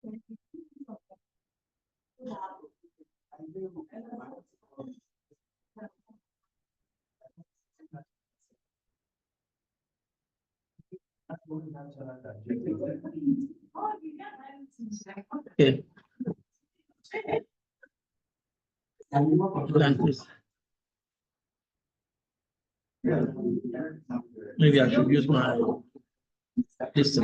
Okay. Maybe I should use my this.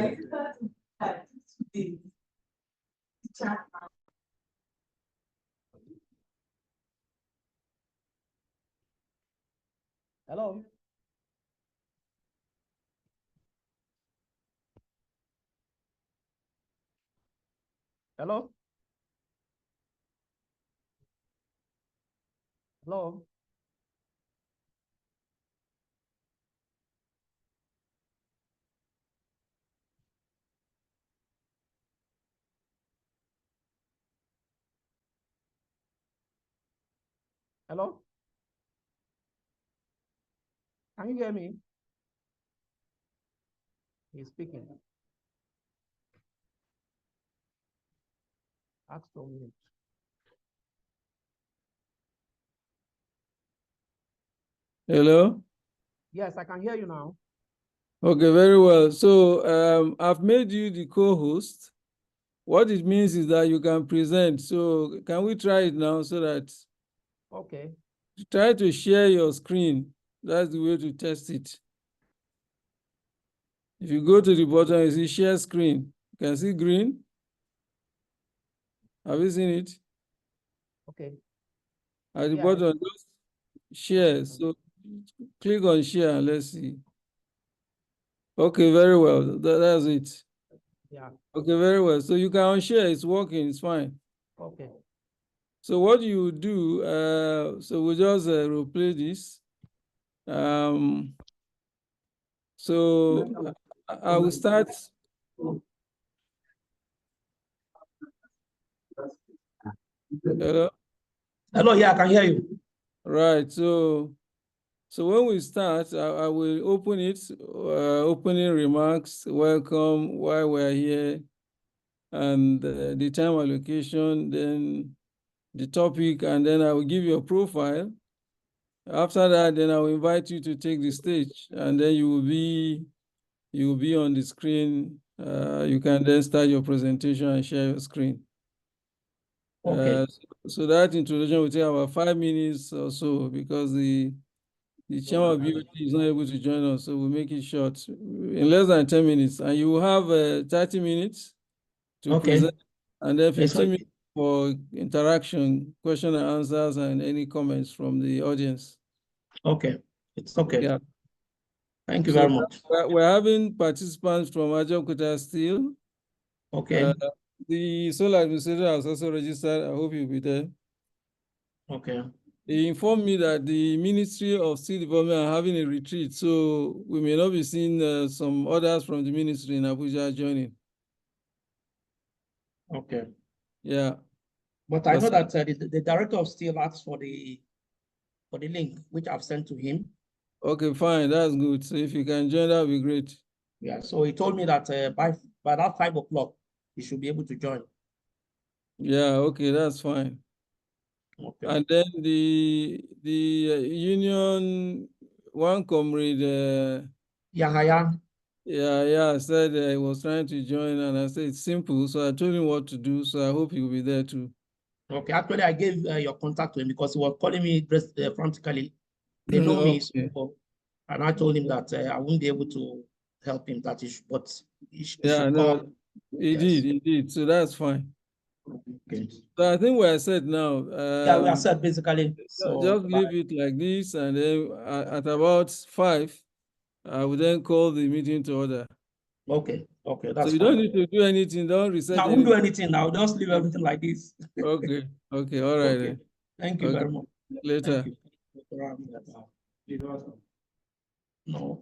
Hello. Hello. Hello. Hello. Can you hear me? He's speaking. Ask for me. Hello? Yes, I can hear you now. Okay, very well. So I've made you the co-host. What it means is that you can present. So can we try it now so that Okay. try to share your screen. That's the way to test it. If you go to the bottom, you see share screen. You can see green. Have you seen it? Okay. At the Yeah, bottom, just share. So click on share and let's see. Okay, very well. That's it. Yeah. Okay, very well. So you can unshare. It's working. It's fine. Okay. So what you do, so we'll just replay this. So I will start. Hello? Hello, yeah, I can hear you. Right. So when we start, I will open it, opening remarks, welcome, why we're here, and the time allocation, then the topic, and then I will give you a profile. After that, then I will invite you to take the stage, and then you will be on the screen. You can then start your presentation and share your screen. Okay. So that introduction will take about 5 minutes or so because the chairman of PVT is not able to join us, so we'll make it short in less than 10 minutes. And you will have 30 minutes to present, and then 15 minutes for interaction, question and answers, and any comments from the audience. Okay. It's okay. Yeah. Thank you very much. We're having participants from Ajaokuta still. Okay. The sole administrator has also registered. I hope you'll be there. Okay. He informed me that the Ministry of Steel Development are having a retreat, so we may not be seeing some others from the ministry in Abuja joining. Okay. Yeah. But I know that the director of steel asked for the link, which I've sent to him. Okay, fine. That's good. So if you can join, that would be great. Yeah. So he told me that by that 5 o'clock, he should be able to join. Yeah. Okay, that's fine. Okay. And then the union one comrade. Yahaya. Yeah, said he was trying to join, and I said it's simple. So I told him what to do. So I hope he'll be there too. Okay. Actually, I gave your contact to him because he was calling me frantically. They know me, so, and I told him that I wouldn't be able to help him that issue, but he should call. He did. So that's fine. Okay. So I think we are set now. Yeah, we are set basically. So just leave it like this, and then at about 5, I will then call the meeting to order. Okay, that's so you fine. don't need to do anything. Don't reset. I won't do anything now. Just leave everything like this. Okay. All right. Okay. Thank you very much. Later. Thank you. No.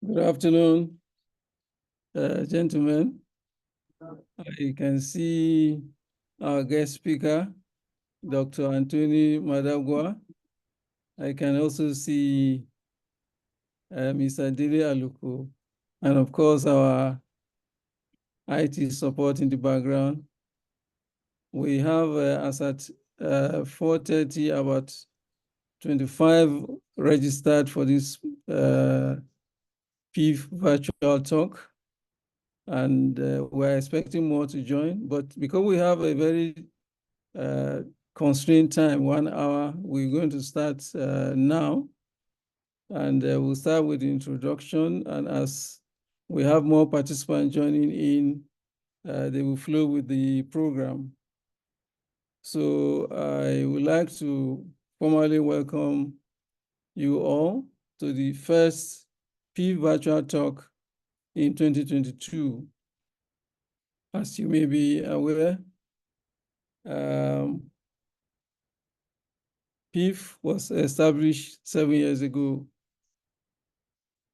Good afternoon, gentlemen. I can see our guest speaker, Dr. Anthony Madagua. I can also see Mr. Dele Aluko, and of course our IT support in the background. We have, as at 4:30, about 25 registered for this PEEF virtual talk. And we're expecting more to join, but because we have a very constrained time, 1 hour, we're going to start now. And we'll start with the introduction, and as we have more participants joining in, they will flow with the program. So I would like to formally welcome you all to the first PEEF virtual talk in 2022. As you may be aware, PEEF was established 7 years ago.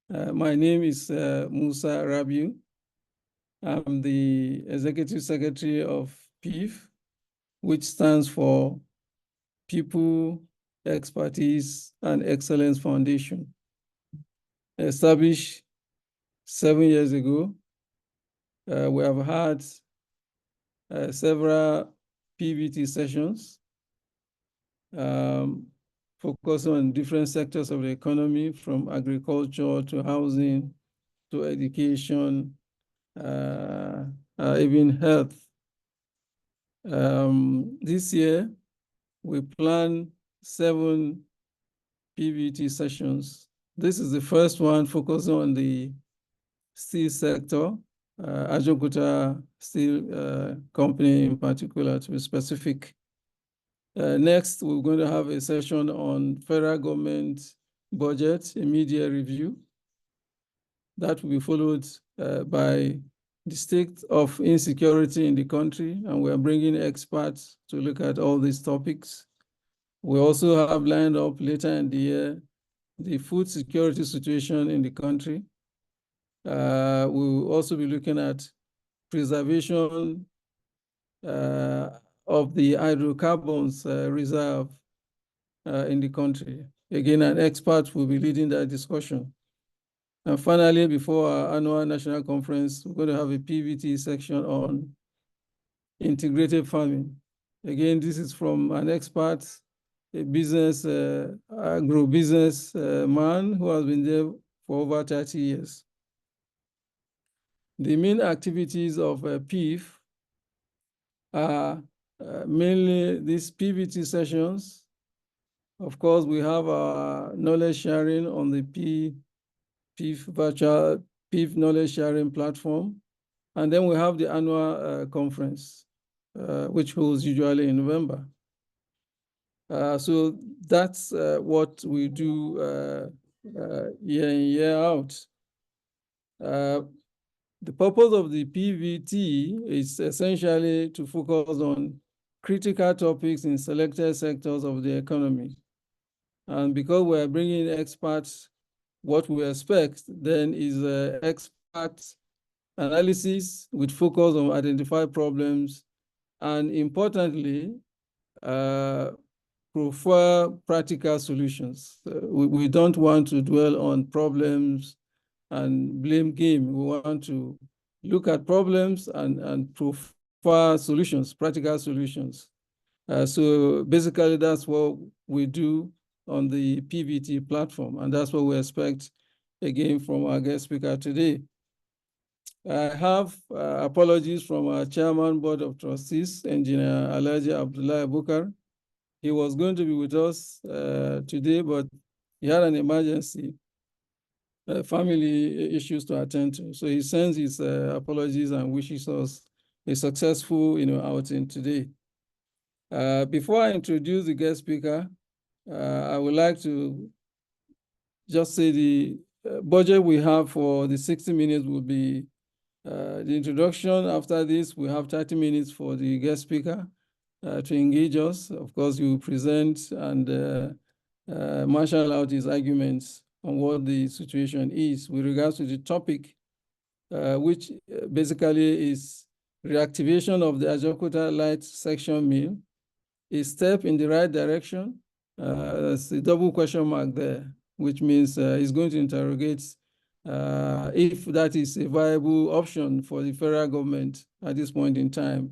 My name is Musa Rabiu. I'm the Executive Secretary of PEEF, which stands for People, Expertise, and Excellence Foundation. Established 7 years ago, we have had several PVT sessions focusing on different sectors of the economy, from agriculture to housing to education, even health. This year, we plan 7 PVT sessions. This is the first one focusing on the steel sector, Ajaokuta Steel Company in particular, to be specific. Next, we're going to have a session on federal government budget, a media review. That will be followed by the state of insecurity in the country, and we're bringing experts to look at all these topics. We also have lined up later in the year the food security situation in the country. We will also be looking at preservation of the hydrocarbons reserve in the country. Again, an expert will be leading that discussion. And finally, before our annual national conference, we're going to have a PVT section on integrated farming. Again, this is from an expert, a business, agro-business man who has been there for over 30 years. The main activities of PEEF are mainly these PVT sessions. Of course, we have our knowledge sharing on the PEEF virtual PEEF knowledge sharing platform. And then we have the annual conference, which holds usually in November. So that's what we do year in, year out. The purpose of the PVT is essentially to focus on critical topics in selected sectors of the economy. And because we're bringing experts, what we expect then is expert analysis with focus on identified problems, and importantly, prefer practical solutions. We don't want to dwell on problems and blame game. We want to look at problems and prefer solutions, practical solutions. So basically, that's what we do on the PVT platform, and that's what we expect again from our guest speaker today. I have apologies from our Chairman, Board of Trustees, Engineer Alhaji Abdullah Bukar. He was going to be with us today, but he had an emergency, family issues to attend to. So he sends his apologies and wishes us a successful outing today. Before I introduce the guest speaker, I would like to just say the budget we have for the 60 minutes will be the introduction. After this, we have 30 minutes for the guest speaker to engage us. Of course, he will present and marshal out his arguments on what the situation is with regards to the topic, which basically is reactivation of the Ajaokuta light section mill, a step in the right direction. There's a double question mark there, which means he's going to interrogate if that is a viable option for the federal government at this point in time.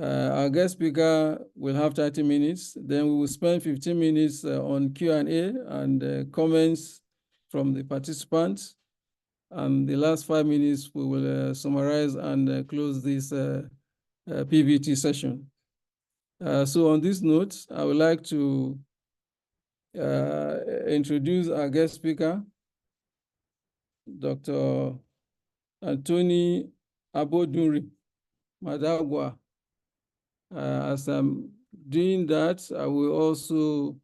Our guest speaker will have 30 minutes. Then we will spend 15 minutes on Q&A and comments from the participants. And the last 5 minutes, we will summarize and close this PVT session. So on this note, I would like to introduce our guest speaker, Dr. Anthony Abodunri Madagua. As I'm doing that, I will also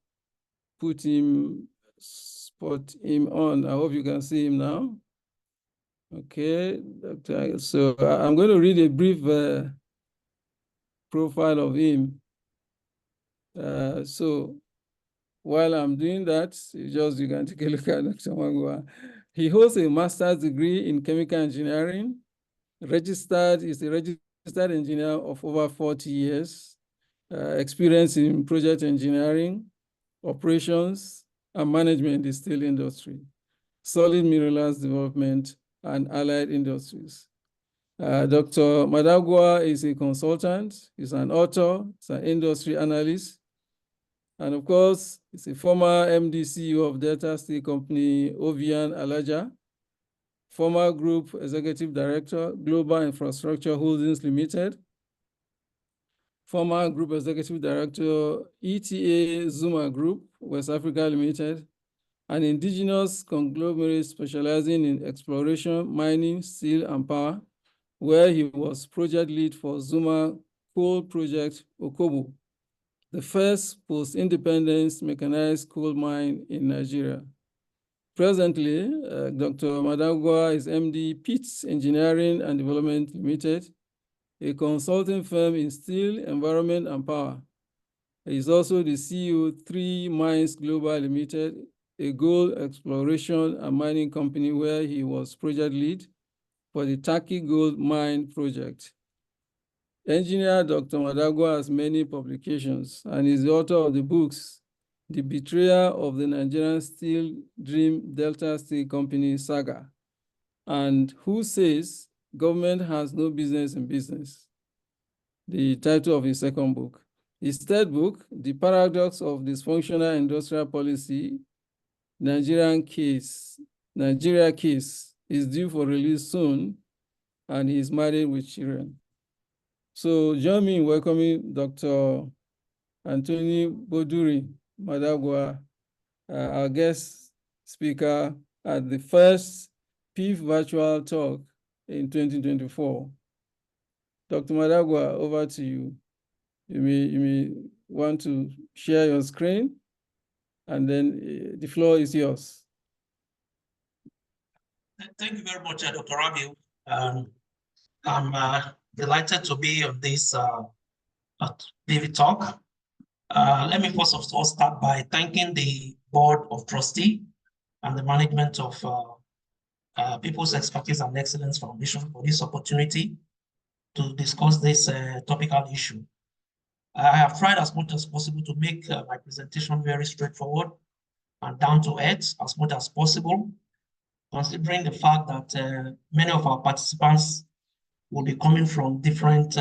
spot him on. I hope you can see him now. Okay, so I'm going to read a brief profile of him. So while I'm doing that, you can take a look at Dr. Madagua. He holds a master's degree in chemical engineering. Is a registered engineer of over 40 years, experience in project engineering, operations, and management in the steel industry, solid minerals development, and allied industries. Dr. Madagua is a consultant, he's an author, he's an industry analyst, and of course, he's a former MD CEO of Delta Steel Company, Ovian Alaja, former Group Executive Director, Global Infrastructure Holdings Limited, former Group Executive Director, ETA Zuma Group, West Africa Limited, an indigenous conglomerate specializing in exploration, mining, steel, and power, where he was project lead for Zuma Coal Project Okobo, the first post-independence mechanized coal mine in Nigeria. Presently, Dr. Madagua is MD PEEF Engineering and Development Limited, a consulting firm in steel, environment, and power. He is also the CEO of 3 Mines Global Limited, a gold exploration and mining company where he was project lead for the Taki Gold Mine project. Engineer Dr. Madagua has many publications and is the author of the books, The Betrayal of the Nigerian Steel Dream Delta Steel Company Saga, and Who Says Government Has No Business in Business, the title of his second book. His third book, The Paradox of Dysfunctional Industrial Policy, Nigeria Case, is due for release soon, and he is married with children. So join me in welcoming Dr. Anthony Boduri Madagua, our guest speaker at the first PEEF virtual talk in 2024. Dr. Madagua, over to you. You may want to share your screen, and then the floor is yours. Thank you very much, Dr. Rabiu. I'm delighted to be on this PEEF talk. Let me first of all start by thanking the Board of Trustees and the management of People's Expertise and Excellence Foundation for this opportunity to discuss this topical issue. I have tried as much as possible to make my presentation very straightforward and down to earth as much as possible, considering the fact that many of our participants will be coming from different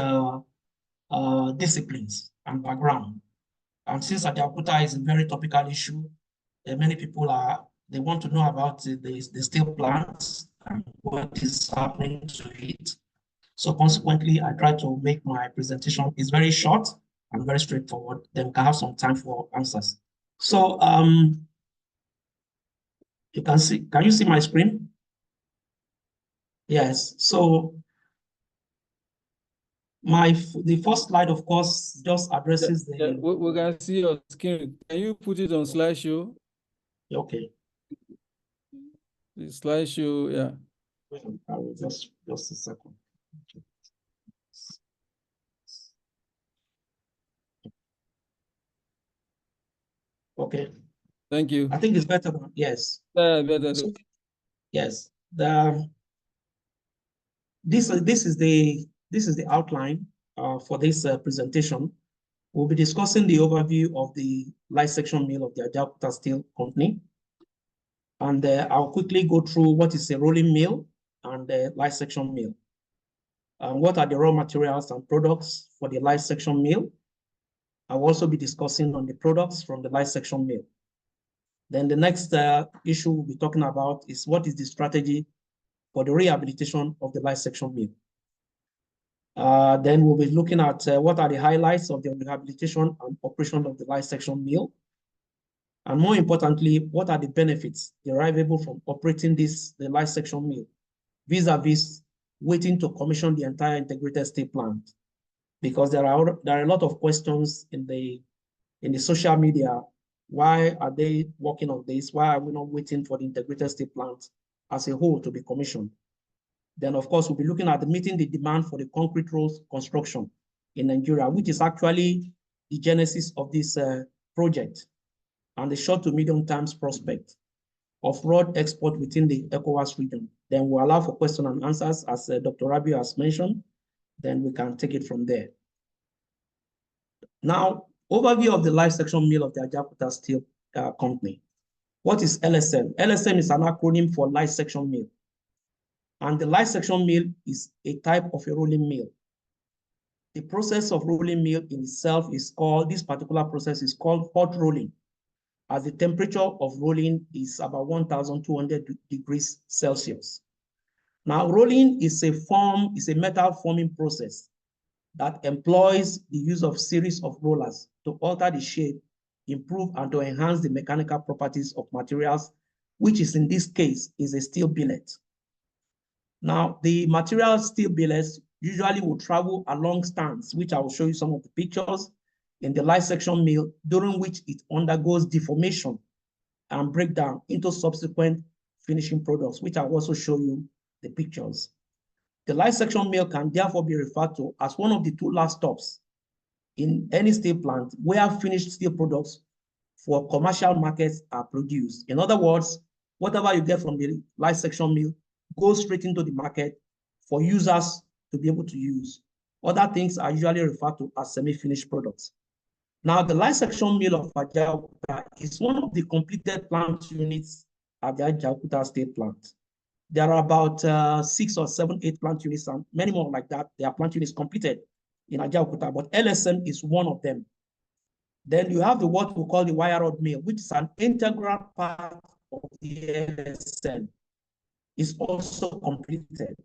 disciplines and background. And since Ajaokuta is a very topical issue, many people they want to know about the steel plants and what is happening to it. So consequently, I try to make my presentation is very short and very straightforward. Then we can have some time for answers. So you can you see my screen? Yes. So the first slide, of course, just addresses the. We can see your screen. Can you put it on slideshow? Okay. The slideshow, yeah. I will just a second. Okay. Thank you. I think it's better one. Yes. Better. So, yes. This is the outline for this presentation. We'll be discussing the overview of the light section mill of the Ajaokuta Steel Company. And I'll quickly go through what is a rolling mill and the light section mill. What are the raw materials and products for the light section mill? I'll also be discussing on the products from the light section mill. Then the next issue we'll be talking about is what is the strategy for the rehabilitation of the light section mill. Then we'll be looking at what are the highlights of the rehabilitation and operation of the light section mill. And more importantly, what are the benefits derivable from operating the light section mill vis-a-vis waiting to commission the entire integrated steel plant? Because there are a lot of questions in the social media. Why are they working on this? Why are we not waiting for the integrated steel plant as a whole to be commissioned? Then, of course, we'll be looking at meeting the demand for the concrete roads construction in Nigeria, which is actually the genesis of this project, and the short to medium term prospect of road export within the ECOWAS region. Then we'll allow for question and answers, as Dr. Rabi has mentioned. Then we can take it from there. Now, overview of the light section mill of the Ajaokuta Steel Company. What is LSM? LSM is an acronym for light section mill. And the light section mill is a type of a rolling mill. The process of rolling mill in itself is called, this particular process is called hot rolling, as the temperature of rolling is about 1,200 degrees Celsius. Now, rolling is a metal forming process that employs the use of series of rollers to alter the shape, improve, and to enhance the mechanical properties of materials, which is in this case is a steel billet. Now, the material steel billets usually will travel along stands, which I will show you some of the pictures in the light section mill, during which it undergoes deformation and breakdown into subsequent finishing products, which I will also show you the pictures. The light section mill can therefore be referred to as one of the two last stops in any steel plant where finished steel products for commercial markets are produced. In other words, whatever you get from the light section mill goes straight into the market for users to be able to use. Other things are usually referred to as semi-finished products. Now, the light section mill of Ajaokuta is one of the completed plant units at the Ajaokuta State Plant. There are about 6 or 7, 8 plant units and many more like that. There are plant units completed in Ajaokuta, but LSM is one of them. Then you have what we call the wire rod mill, which is an integral part of the LSM. Is also completed.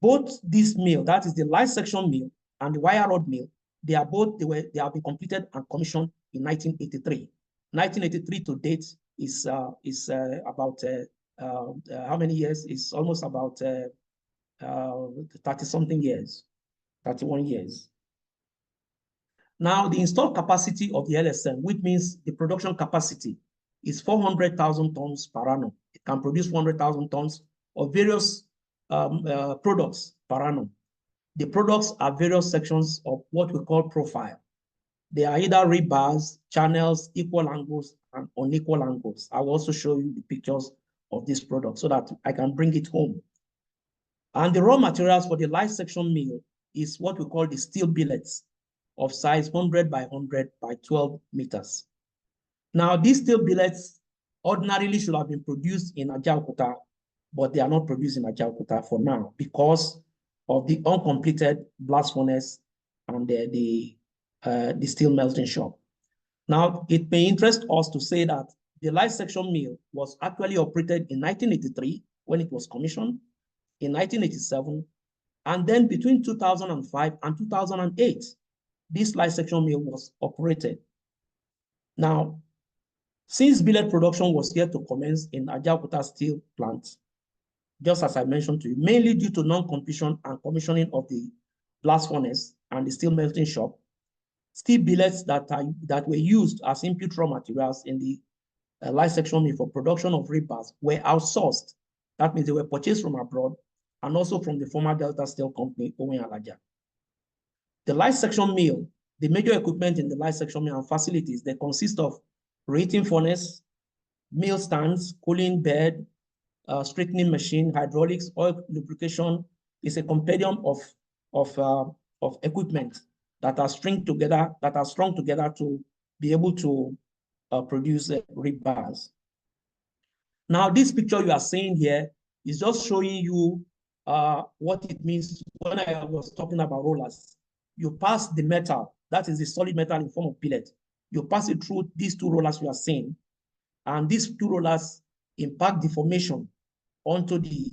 Both this mill, that is the light section mill, and the wire rod mill, they have been completed and commissioned in 1983. 1983 to date is about how many years? It's almost about 30-something years, 31 years. Now, the installed capacity of the LSM, which means the production capacity, is 400,000 tons per annum. It can produce 400,000 tons of various products per annum. The products are various sections of what we call profile. They are either rebars, channels, equal angles, and unequal angles. I will also show you the pictures of this product so that I can bring it home. And the raw materials for the light section mill is what we call the steel billets of size 100 by 100 by 12 meters. Now, these steel billets ordinarily should have been produced in Ajaokuta, but they are not produced in Ajaokuta for now because of the uncompleted blast furnace and the steel melting shop. Now, it may interest us to say that the light section mill was actually operated in 1983 when it was commissioned, in 1987, and then between 2005 and 2008, this light section mill was operated. Now, since billet production was yet to commence in Ajaokuta Steel Plant, just as I mentioned to you, mainly due to non-completion and commissioning of the blast furnace and the steel melting shop, steel billets that were used as input raw materials in the light section mill for production of rebars were outsourced. That means they were purchased from abroad and also from the former Delta Steel Company, Owen Alaja. The light section mill, the major equipment in the light section mill and facilities, they consist of rating furnace, mill stands, cooling bed, straightening machine, hydraulics, oil lubrication is a compendium of equipment that are strung together to be able to produce rebars. Now, this picture you are seeing here is just showing you what it means when I was talking about rollers. You pass the metal, that is the solid metal in form of billet. You pass it through these two rollers you are seeing, and these two rollers impact deformation onto the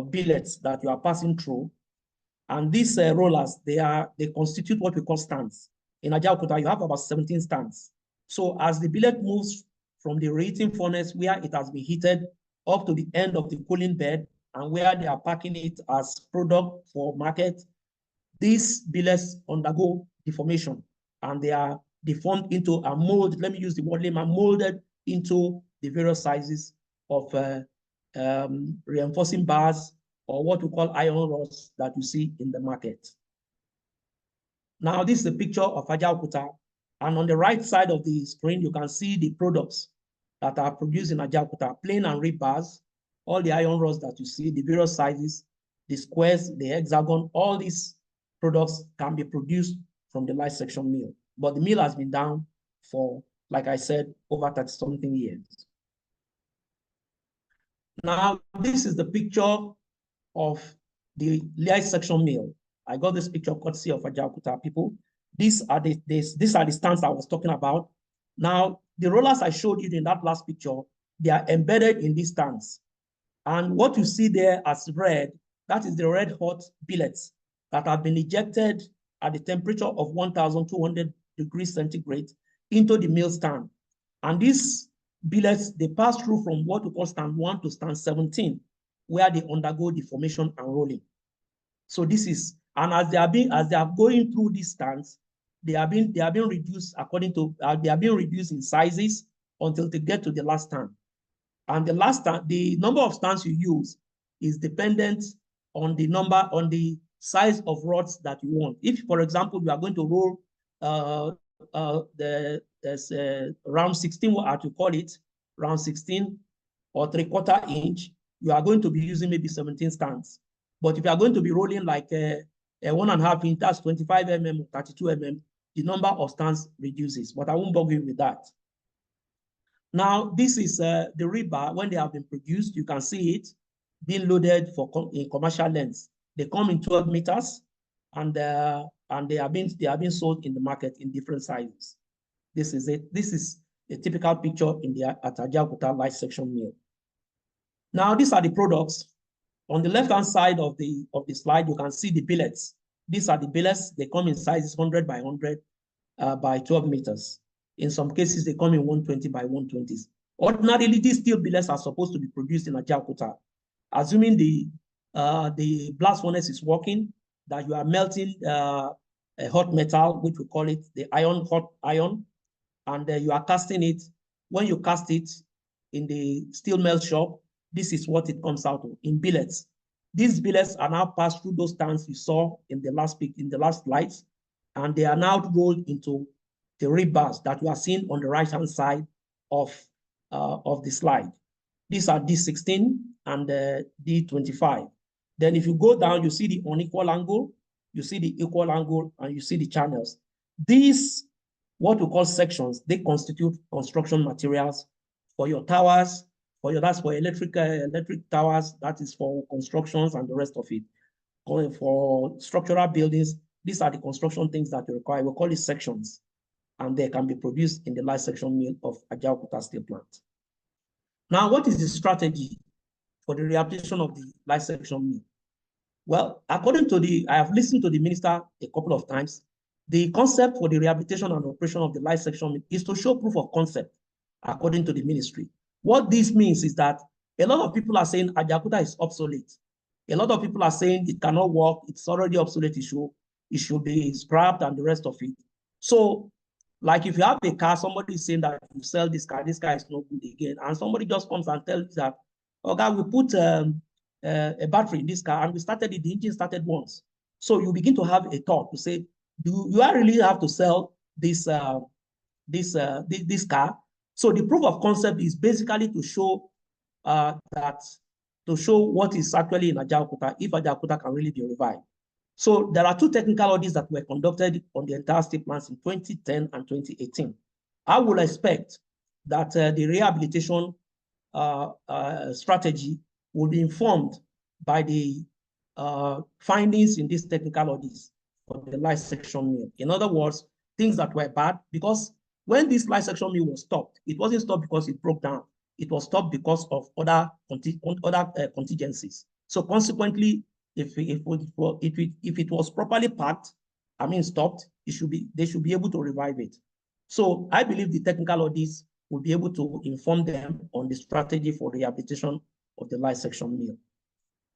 billets that you are passing through. And these rollers, they constitute what we call stands. In Ajaokuta, you have about 17 stands. So as the billet moves from the rating furnace where it has been heated up to the end of the cooling bed and where they are packing it as product for market, these billets undergo deformation and they are deformed into a mold. Let me use the word layman, molded into the various sizes of reinforcing bars or what we call iron rods that you see in the market. Now, this is a picture of Ajaokuta, and on the right side of the screen, you can see the products that are produced in Ajaokuta, plain and rebars, all the iron rods that you see, the various sizes, the squares, the hexagon, all these products can be produced from the light section mill. But the mill has been down for, like I said, over 30-something years. Now, this is the picture of the light section mill. I got this picture courtesy of Ajaokuta people. These are the stands I was talking about. Now, the rollers I showed you in that last picture, they are embedded in these stands. And what you see there as red, that is the red hot billets that have been ejected at the temperature of 1,200 degrees centigrade into the mill stand. And these billets, they pass through from what we call stand 1 to stand 17, where they undergo deformation and rolling. So this is, and as they are going through these stands, they are being reduced according to they are being reduced in sizes until they get to the last stand. And the last stand, the number of stands you use is dependent on the size of rods that you want. If, for example, you are going to roll there's round 16, what you call it, round 16 or 3/4 inch, you are going to be using maybe 17 stands. But if you are going to be rolling like a 1.5 inch, that's 25 mm, 32 mm, the number of stands reduces, but I won't bug you with that. Now, this is the rebar. When they have been produced, you can see it being loaded in commercial lengths. They come in 12 meters, and they are being sold in the market in different sizes. This is it. This is a typical picture at Ajaokuta light section mill. Now, these are the products. On the left-hand side of the slide, you can see the billets. These are the billets. They come in sizes 100 by 100 by 12 meters. In some cases, they come in 120 by 120s. Ordinarily, these steel billets are supposed to be produced in Ajaokuta. Assuming the blast furnace is working, that you are melting a hot metal, which we call it the hot iron, and you are casting it. When you cast it in the steel melt shop, this is what it comes out of in billets. These billets are now passed through those stands you saw in the last slides, and they are now rolled into the rebars that you are seeing on the right-hand side of the slide. These are D16 and D25. Then if you go down, you see the unequal angle, you see the equal angle, and you see the channels. These, what we call sections, they constitute construction materials for your towers, that's for electric towers, that is for constructions and the rest of it. For structural buildings, these are the construction things that you require. We call it sections, and they can be produced in the light section mill of Ajaokuta Steel Plant. Now, what is the strategy for the rehabilitation of the light section mill? Well, according to I have listened to the minister a couple of times. The concept for the rehabilitation and operation of the light section mill is to show proof of concept, according to the ministry. What this means is that a lot of people are saying Ajaokuta is obsolete. A lot of people are saying it cannot work, it's already obsolete, it should be scrapped and the rest of it. So, like if you have a car, somebody is saying that you sell this car is not good again, and somebody just comes and tells you that, okay, we put a battery in this car and we started it, the engine started once. So you begin to have a thought to say, do I really have to sell this this car. So the proof of concept is basically to show what is actually in Ajaokuta, if Ajaokuta can really be revived. So there are two technical audits that were conducted on the entire steel plants in 2010 and 2018. I would expect that the rehabilitation strategy will be informed by the findings in these technical audits for the light section mill. In other words, things that were bad, because when this light section mill was stopped, it wasn't stopped because it broke down. It was stopped because of other contingencies. So consequently, if it was properly packed, stopped, they should be able to revive it. So I believe the technical audits will be able to inform them on the strategy for rehabilitation of the light section mill.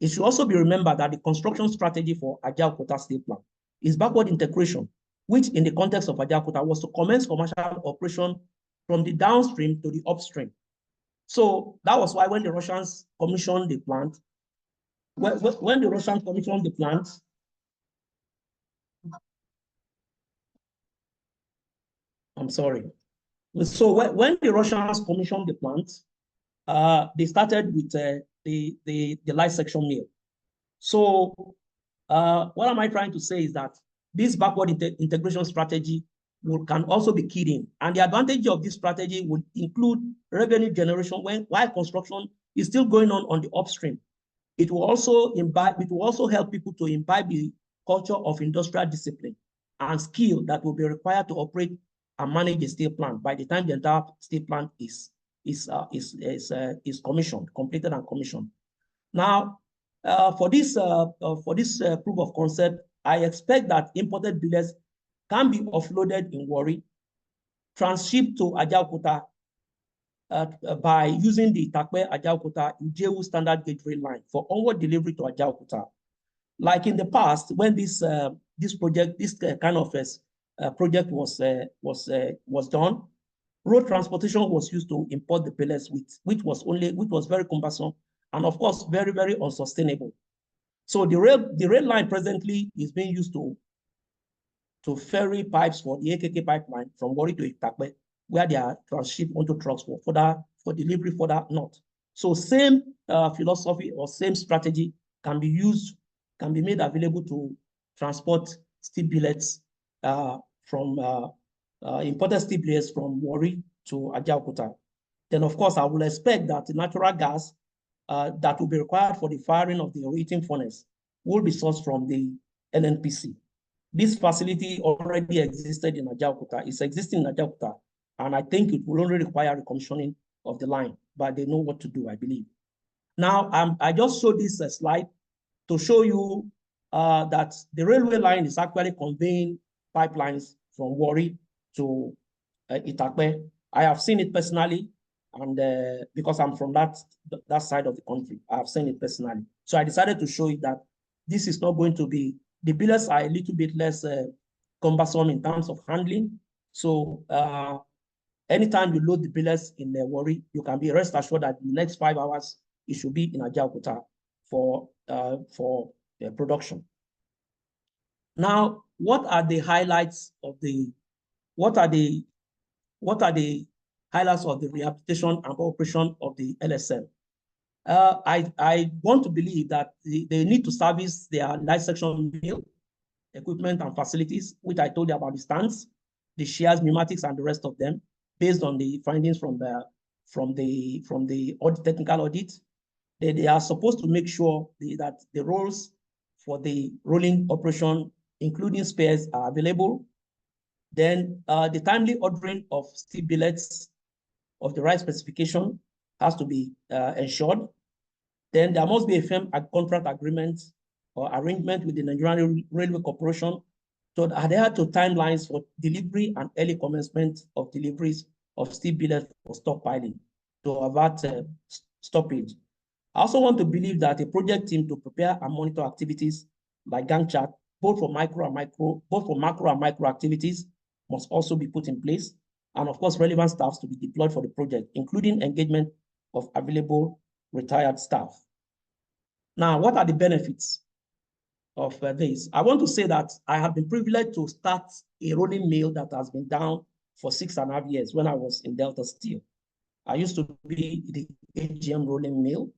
It should also be remembered that the construction strategy for Ajaokuta steel plant is backward integration, which in the context of Ajaokuta was to commence commercial operation from the downstream to the upstream. So that was why when the Russians commissioned the plant, when the Russians commissioned the plant, I'm sorry. So when the Russians commissioned the plant, they started with the light section mill. So what am I trying to say is that this backward integration strategy can also be keyed in. And the advantage of this strategy would include revenue generation while construction is still going on the upstream. It will also help people to imbibe the culture of industrial discipline and skill that will be required to operate and manage a steel plant by the time the entire steel plant is completed and commissioned. Now, for this proof of concept, I expect that imported billets can be offloaded in Warri, transshipped to Ajaokuta by using the Itakpe Ajaokuta Ijewu standard gauge rail line for onward delivery to Ajaokuta. Like in the past, when this kind of project was done, road transportation was used to import the pellets, which was very cumbersome and of course very, very unsustainable. So the rail line presently is being used to ferry pipes for the AKK pipeline from Warri to Itakpe, where they are transshipped onto trucks for delivery further north. So same philosophy or same strategy can be made available to transport steel billets imported steel billets from Warri to Ajaokuta. Then of course I will expect that the natural gas that will be required for the firing of the reheating furnace will be sourced from the NNPC. This facility already existed in Ajaokuta. It's existing in Ajaokuta, and I think it will only require recommissioning of the line, but they know what to do, I believe. Now, I just showed this slide to show you that the railway line is actually conveying pipelines from Warri to Itakpe. I have seen it personally, and because I'm from that side of the country, I have seen it personally. So I decided to show you that this is not going to be, the billets are a little bit less cumbersome in terms of handling. So anytime you load the billets in the Warri, you can be rest assured that in the next 5 hours, it should be in Ajaokuta for production. Now, what are the highlights of the highlights of the rehabilitation and operation of the LSM? I want to believe that they need to service their light section mill equipment and facilities, which I told you about the stands, the shears, pneumatics, and the rest of them, based on the findings from the technical audit. They are supposed to make sure that the rolls for the rolling operation, including spares, are available. Then the timely ordering of steel billets of the right specification has to be ensured. Then there must be a firm contract agreement or arrangement with the Nigerian Railway Corporation to adhere to timelines for delivery and early commencement of deliveries of steel billets for stockpiling to avert stoppage. I also want to believe that a project team to prepare and monitor activities like Gantt chart, both for macro and micro activities, must also be put in place. And of course, relevant staffs to be deployed for the project, including engagement of available retired staff. Now, what are the benefits of this? I want to say that I have been privileged to start a rolling mill that has been down for 6.5 years when I was in Delta Steel. I used to be the AGM rolling mill,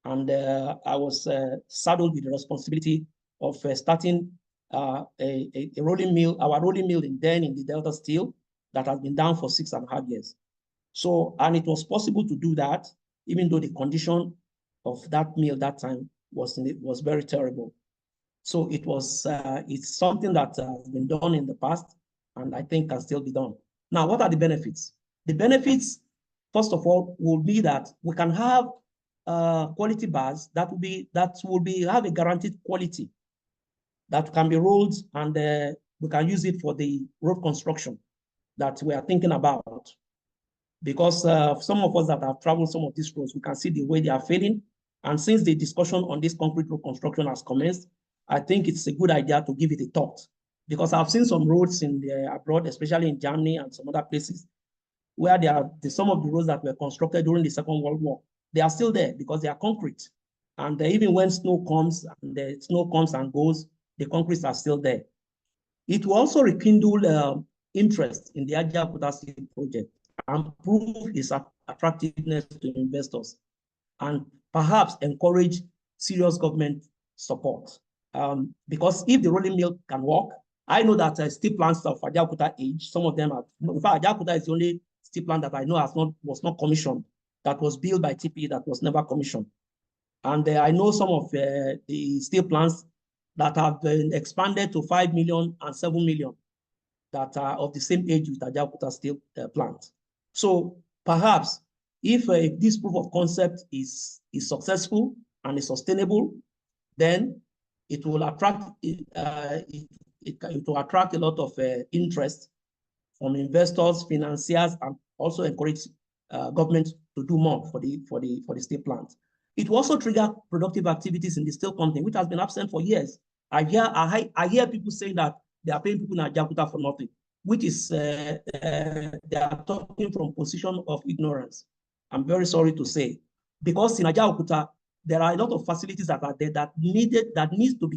and I was saddled with the responsibility of starting a rolling mill, our rolling mill in the Delta Steel that has been down for 6.5 years. So, and it was possible to do that, even though the condition of that mill that time was very terrible. So it was, it's something that has been done in the past, and I think can still be done. Now, what are the benefits? The benefits, first of all, will be that we can have quality bars that will have a guaranteed quality that can be rolled, and we can use it for the road construction that we are thinking about. Because some of us that have traveled some of these roads, we can see the way they are failing. And since the discussion on this concrete road construction has commenced, I think it's a good idea to give it a thought. Because I've seen some roads in abroad, especially in Germany and some other places, where some of the roads that were constructed during the Second World War, they are still there because they are concrete. And even when snow comes and the snow comes and goes, the concretes are still there. It will also rekindle interest in the Ajaokuta Steel project and prove its attractiveness to investors, and perhaps encourage serious government support. Because if the rolling mill can work, I know that steel plants of Ajaokuta age, some of them are, in fact, Ajaokuta is the only steel plant that I know was not commissioned, that was built by TPE, that was never commissioned. And I know some of the steel plants that have been expanded to 5 million and 7 million that are of the same age with Ajaokuta steel plant. So perhaps if this proof of concept is successful and is sustainable, then it will attract it will attract a lot of interest from investors, financiers, and also encourage government to do more for the steel plant. It will also trigger productive activities in the steel company, which has been absent for years. I hear people saying that they are paying people in Ajaokuta for nothing, which is they are talking from position of ignorance. I'm very sorry to say, because in Ajaokuta there are a lot of facilities that are there that needs to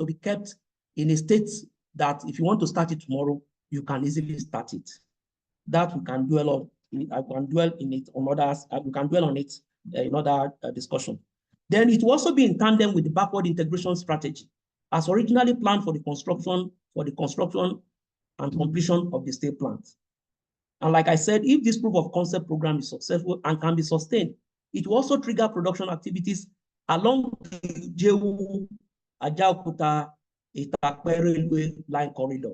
be kept in a state that if you want to start it tomorrow, you can easily start it. That we can dwell on. I can dwell in it on others. We can dwell on it in other discussion. Then it will also be in tandem with the backward integration strategy, as originally planned for the construction and completion of the steel plant. And like I said, if this proof of concept program is successful and can be sustained, it will also trigger production activities along the Jewu, Ajaokuta, Itakpe railway line corridor.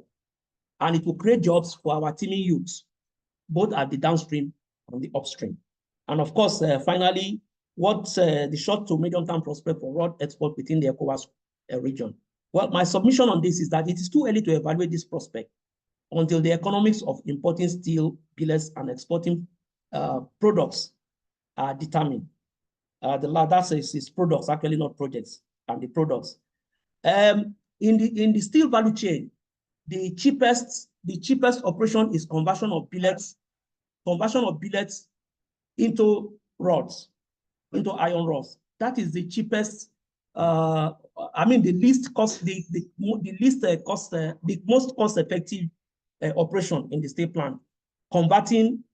And it will create jobs for our teeming youths, both at the downstream and the upstream. And of course, finally, what's the short to medium term prospect for rod export within the ECOWAS region? Well, my submission on this is that it is too early to evaluate this prospect until the economics of importing steel, billets, and exporting products are determined. That says it's products, actually not projects, and the products. In the steel value chain, the cheapest operation is conversion of billets into rods, into iron rods. That is the cheapest. The least cost, the most cost-effective operation in the steel plant, converting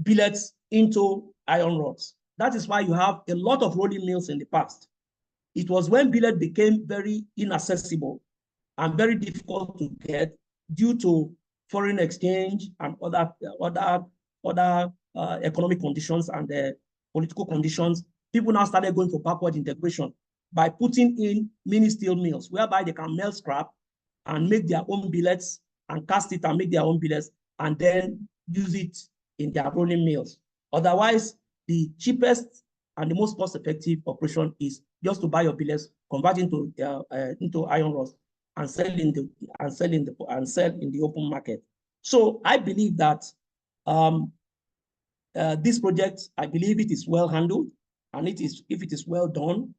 billets into iron rods. That is why you have a lot of rolling mills in the past. It was when billet became very inaccessible and very difficult to get due to foreign exchange and other economic conditions and political conditions. People now started going for backward integration by putting in mini steel mills, whereby they can melt scrap and make their own billets and cast it and make their own billets and then use it in their rolling mills. Otherwise, the cheapest and the most cost-effective operation is just to buy your billets, convert into iron rods, and sell in the open market. So I believe that this project, I believe it is well handled, and if it is well done,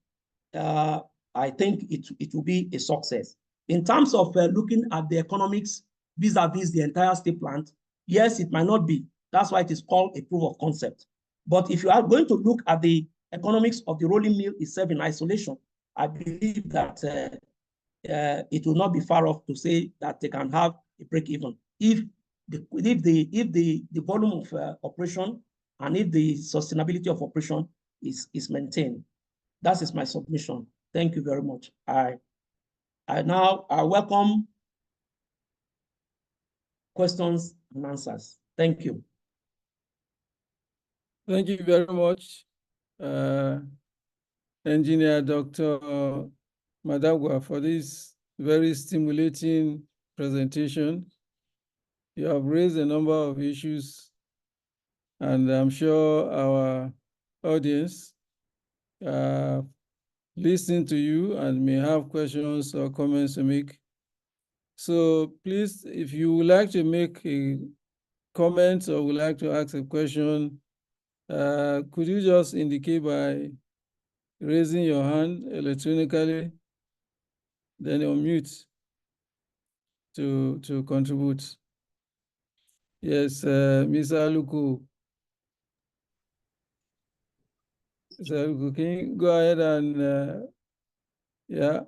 I think it will be a success. In terms of looking at the economics vis-a-vis the entire steel plant, yes, it might not be. That's why it is called a proof of concept. But if you are going to look at the economics of the rolling mill itself in isolation, I believe that it will not be far off to say that they can have a break even if the volume of operation and if the sustainability of operation is maintained. That is my submission. Thank you very much. I welcome questions and answers. Thank you. Thank you very much, Engineer Dr. Madagua, for this very stimulating presentation. You have raised a number of issues, and I'm sure our audience listening to you and may have questions or comments to make. So please, if you would like to make a comment or would like to ask a question, could you just indicate by raising your hand electronically, then unmute to contribute. Yes, Mr. Aluku. Mr. Aluku, can you go ahead and, yeah.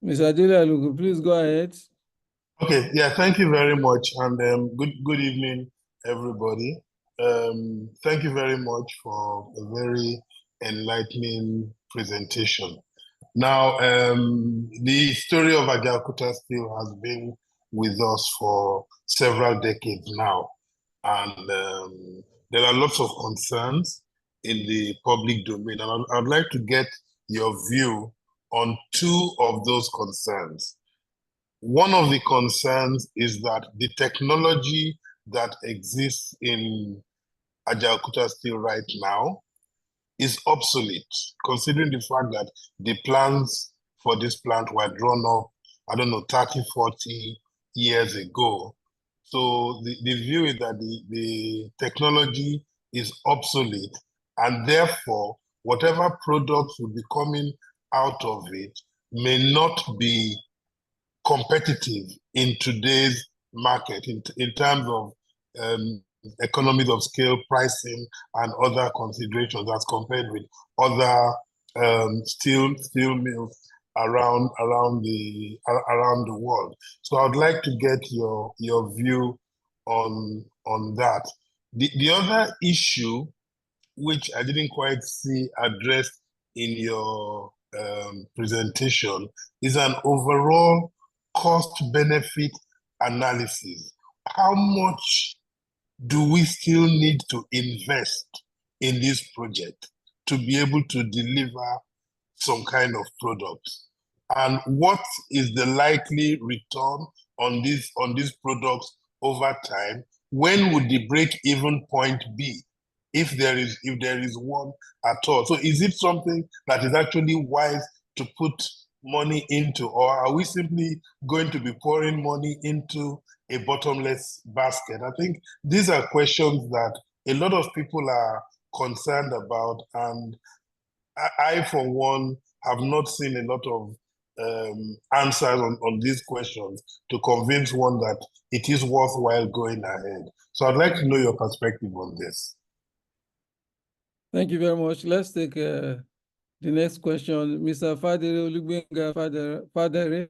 Mr. Adele Aluku, please go ahead. Okay, yeah, thank you very much, and good evening, everybody. Thank you very much for a very enlightening presentation. Now, the story of Ajaokuta Steel has been with us for several decades now, and there are lots of concerns in the public domain, and I'd like to get your view on two of those concerns. One of the concerns is that the technology that exists in Ajaokuta Steel right now is obsolete, considering the fact that the plans for this plant were drawn up, I don't know, 30, 40 years ago. So the view is that the technology is obsolete, and therefore, whatever products will be coming out of it may not be competitive in today's market in terms of economies of scale, pricing, and other considerations as compared with other steel mills around the world. So I'd like to get your view on that. The other issue, which I didn't quite see addressed in your presentation, is an overall cost-benefit analysis. How much do we still need to invest in this project to be able to deliver some kind of product? And what is the likely return on these products over time? When would the break-even point be, if there is one at all? So is it something that is actually wise to put money into, or are we simply going to be pouring money into a bottomless basket? I think these are questions that a lot of people are concerned about, and I for one, have not seen a lot of answers on these questions to convince one that it is worthwhile going ahead. So I'd like to know your perspective on this. Thank you very much. Let's take the next question. Mr. Fadere Olugbenga Fadere.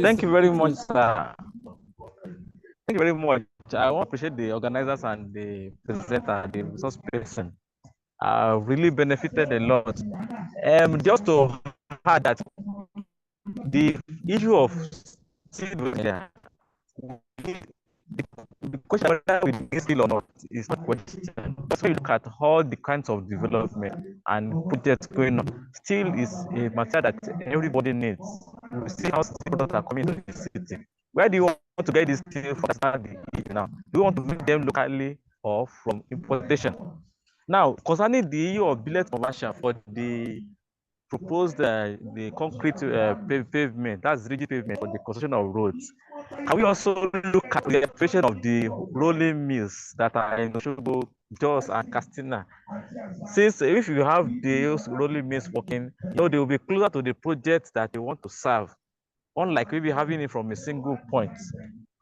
Thank you very much, sir. Thank you very much. I want to appreciate the organizers and the presenter, the resource person. Really benefited a lot. Just to add that the issue of the question whether we begin still or not is not a question. That's why you look at all the kinds of development and projects going on. Steel is a material that everybody needs. We see how steel products are coming to the city. Where do you want to get this steel from now? Do you want to make them locally or from importation? Now, concerning the issue of billet conversion for the proposed the concrete pavement, that's rigid pavement for the construction of roads. Can we also look at the electrification of the rolling mills that are in Osogbo, Jos, and Castina? Since if you have those rolling mills working, they will be closer to the projects that they want to serve, unlike maybe having it from a single point.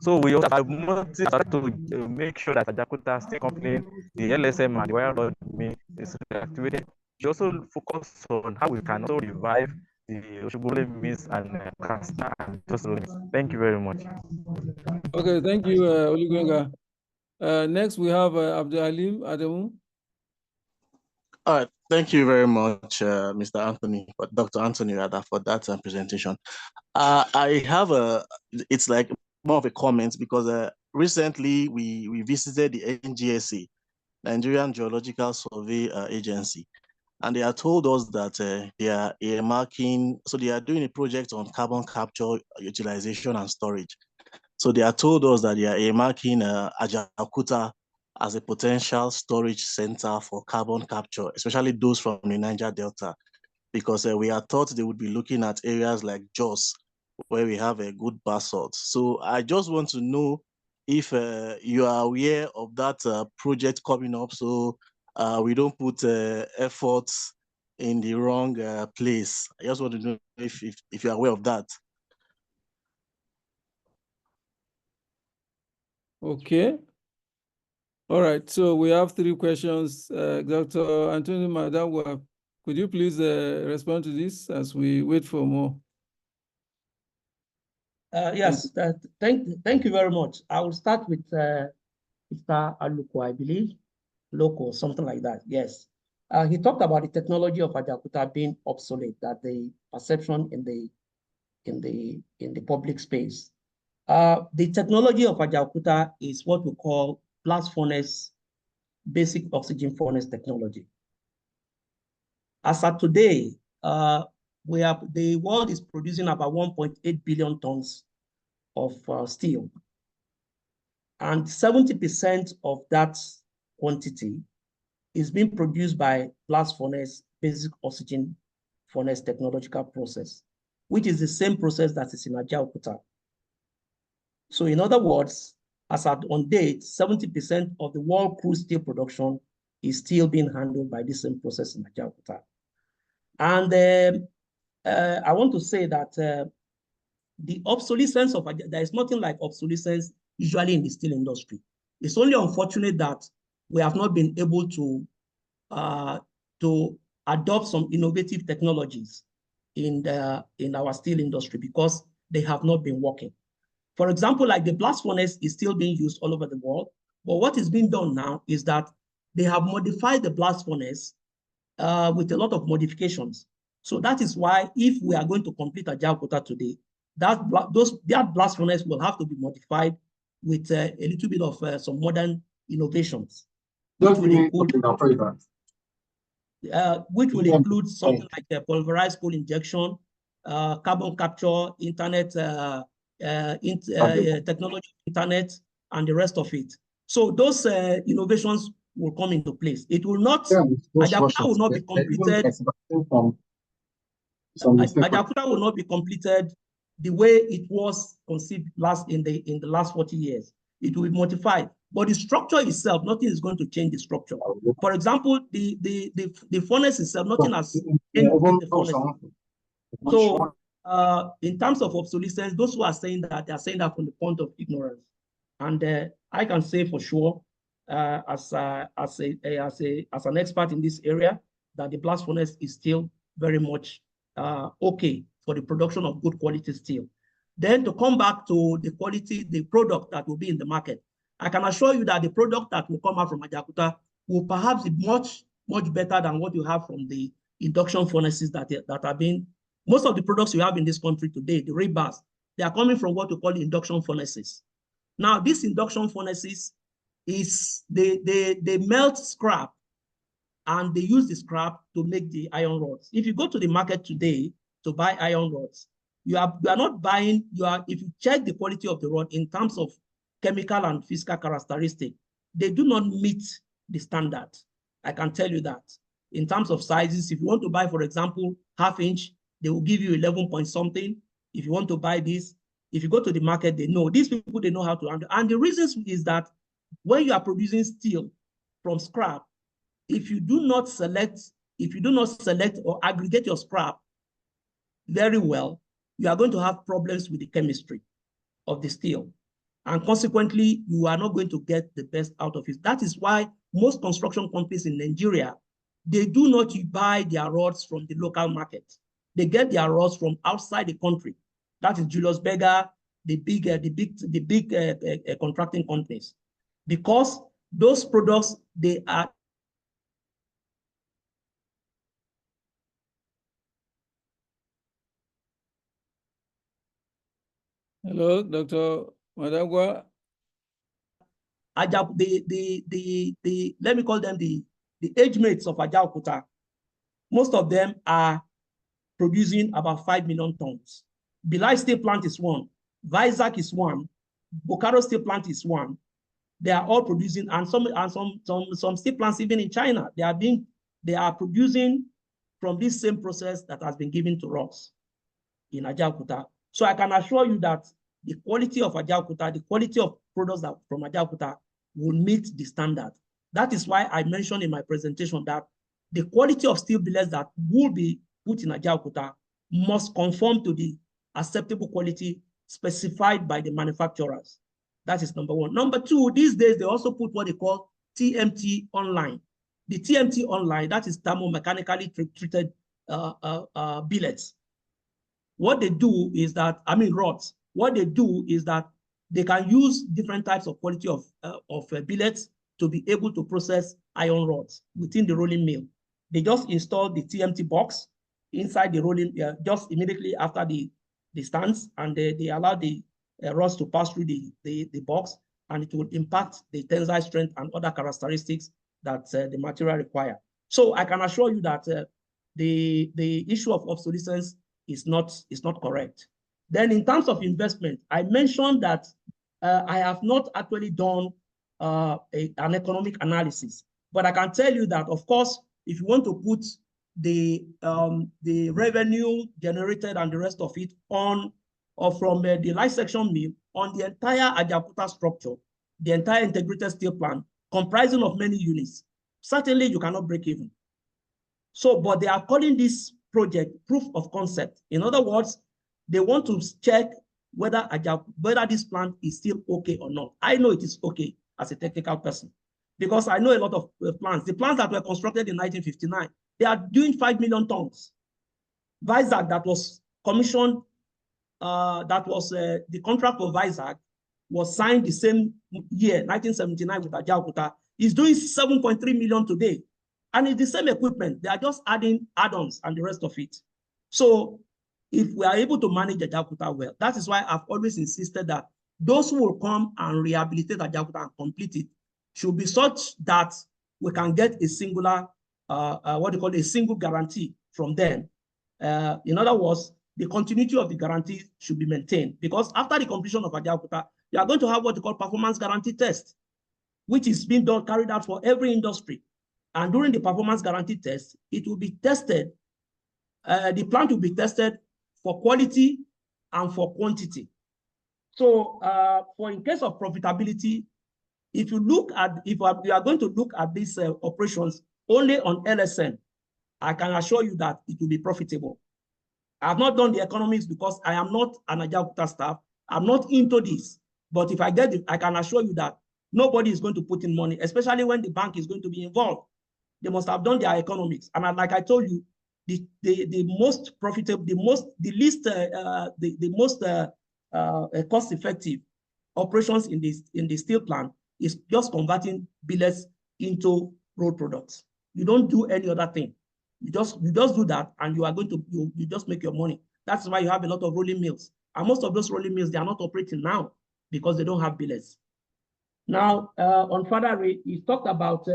So we also have to make sure that Ajaokuta Steel Company, the LSM, and the wire rod mill is reactivated. We also focus on how we can also revive the Oshogbo Miss and Katsina and just thank you very much. Okay, thank you, Olugenga. Next, we have Abdul Halim Adamu. All right, thank you very much, Mr. Anthony, Dr. Anthony, rather, for that presentation. I have it's like more of a comment because recently we visited the NGSA, Nigerian Geological Survey Agency, and they have told us that they are earmarking, so they are doing a project on carbon capture, utilization, and storage. So they have told us that they are earmarking Ajaokuta as a potential storage center for carbon capture, especially those from the Niger Delta, because we are thought they would be looking at areas like Jos, where we have a good basalt. So I just want to know if you are aware of that project coming up, so we don't put efforts in the wrong place. I just want to know if you're aware of that. Okay. All right, so we have 3 questions. Dr. Anthony Madagua, could you please respond to this as we wait for more? Yes, thank you very much. I will start with Mr. Aluko, I believe, Loco, something like that. Yes. He talked about the technology of Ajaokuta being obsolete, that the perception in the public space. The technology of Ajaokuta is what we call blast furnace, basic oxygen furnace technology. As of today, the world is producing about 1.8 billion tons of steel. And 70% of that quantity is being produced by blast furnace, basic oxygen furnace technological process, which is the same process that is in Ajaokuta. So in other words, as at on date, 70% of the world crude steel production is still being handled by this same process in Ajaokuta. And I want to say that the obsolescence of, there is nothing like obsolescence usually in the steel industry. It's only unfortunate that we have not been able to adopt some innovative technologies in our steel industry because they have not been working. For example, like the blast furnace is still being used all over the world, but what is being done now is that they have modified the blast furnace with a lot of modifications. So that is why if we are going to complete Ajaokuta today, that blast furnace will have to be modified with a little bit of some modern innovations, which will include something like pulverized coal injection, carbon capture, internet technology, internet, and the rest of it. So those innovations will come into place. It will not, Ajaokuta will not be completed. Ajaokuta will not be completed the way it was conceived in the last 40 years. It will be modified, but the structure itself, nothing is going to change the structure. For example, the furnace itself, nothing has changed in the furnace. So in terms of obsolescence, those who are saying that, they are saying that from the point of ignorance. And I can say for sure, as an expert in this area, that the blast furnace is still very much okay for the production of good quality steel. Then to come back to the quality, the product that will be in the market, I can assure you that the product that will come out from Ajaokuta will perhaps be much better than what you have from the induction furnaces that are being. Most of the products you have in this country today, the rebars, they are coming from what we call induction furnaces. Now, these induction furnaces they melt scrap and they use the scrap to make the iron rods. If you go to the market today to buy iron rods, you are not buying, if you check the quality of the rod in terms of chemical and physical characteristic, they do not meet the standard. I can tell you that. In terms of sizes, if you want to buy, for example, 1/2 inch, they will give you 11 point something. If you want to buy this, if you go to the market, they know. These people, they know how to handle. And the reasons is that when you are producing steel from scrap, if you do not select or aggregate your scrap very well, you are going to have problems with the chemistry of the steel. And consequently, you are not going to get the best out of it. That is why most construction companies in Nigeria, they do not buy their rods from the local market. They get their rods from outside the country. That is Julius Berger, the big contracting companies, because those products, they are. Hello, Dr. Madagua. Let me call them the age mates of Ajaokuta. Most of them are producing about 5 million tons. Bilal Steel Plant is one. Vizag is one. Bokaro Steel Plant is one. They are all producing, and some steel plants even in China, they are producing from this same process that has been given to us in Ajaokuta. So I can assure you that the quality of Ajaokuta, the quality of products from Ajaokuta will meet the standard. That is why I mentioned in my presentation that the quality of steel billets that will be put in Ajaokuta must conform to the acceptable quality specified by the manufacturers. That is number one. Number two, these days they also put what they call TMT online. The TMT online, that is thermomechanically treated billets. What they do is that, rods. What they do is that they can use different types of quality of billets to be able to process iron rods within the rolling mill. They just install the TMT box inside the rolling, just immediately after the stands, and they allow the rods to pass through the box, and it will impact the tensile strength and other characteristics that the material require. So I can assure you that the issue of obsolescence is not correct. Then in terms of investment, I mentioned that I have not actually done an economic analysis, but I can tell you that, of course, if you want to put the revenue generated and the rest of it on or from the light section mill on the entire Ajaokuta structure, the entire integrated steel plant comprising of many units, certainly you cannot break even. So, but they are calling this project proof of concept. In other words, they want to check whether this plant is still okay or not. I know it is okay as a technical person, because I know a lot of plants. The plants that were constructed in 1959, they are doing 5 million tons. Vizag, that was commissioned, the contract for Vizag was signed the same year, 1979, with Ajaokuta, is doing 7.3 million today. And it's the same equipment. They are just adding add-ons and the rest of it. So if we are able to manage Ajaokuta well, that is why I've always insisted that those who will come and rehabilitate Ajaokuta and complete it should be such that we can get a singular, a single guarantee from them. In other words, the continuity of the guarantee should be maintained, because after the completion of Ajaokuta, you are going to have what they call performance guarantee test, which is being carried out for every industry. And during the performance guarantee test, it will be tested, the plant will be tested for quality and for quantity. So for in case of profitability, if you are going to look at these operations only on LSM, I can assure you that it will be profitable. I have not done the economics because I am not an Ajaokuta staff. I'm not into this. But if I get it, I can assure you that nobody is going to put in money, especially when the bank is going to be involved. They must have done their economics. And like I told you, the most profitable, the most cost-effective operations in the steel plant is just converting billets into road products. You don't do any other thing. You just do that, and you are going to you just make your money. That's why you have a lot of rolling mills, and most of those rolling mills, they are not operating now because they don't have billets. Now, on further rate, he talked about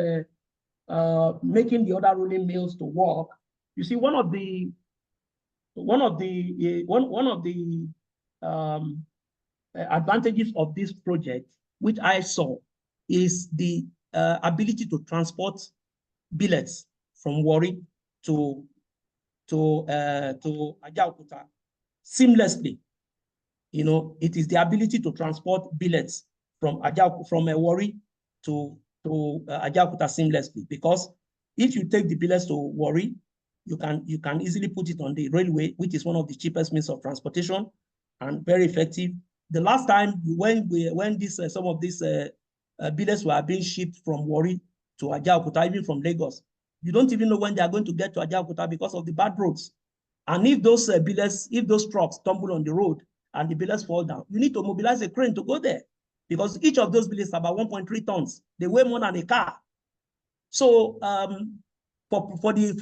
making the other rolling mills to work. You see, one of the advantages of this project, which I saw, is the ability to transport billets from Warri to Ajaokuta seamlessly. You know, it is the ability to transport billets from Warri to Ajaokuta seamlessly, because if you take the billets to Warri, you can easily put it on the railway, which is one of the cheapest means of transportation and very effective. The last time when some of these billets were being shipped from Warri to Ajaokuta, even from Lagos, you don't even know when they are going to get to Ajaokuta because of the bad roads. And if those billets, if those trucks tumble on the road and the billets fall down, you need to mobilize a crane to go there, because each of those billets is about 1.3 tons. They weigh more than a car. So for the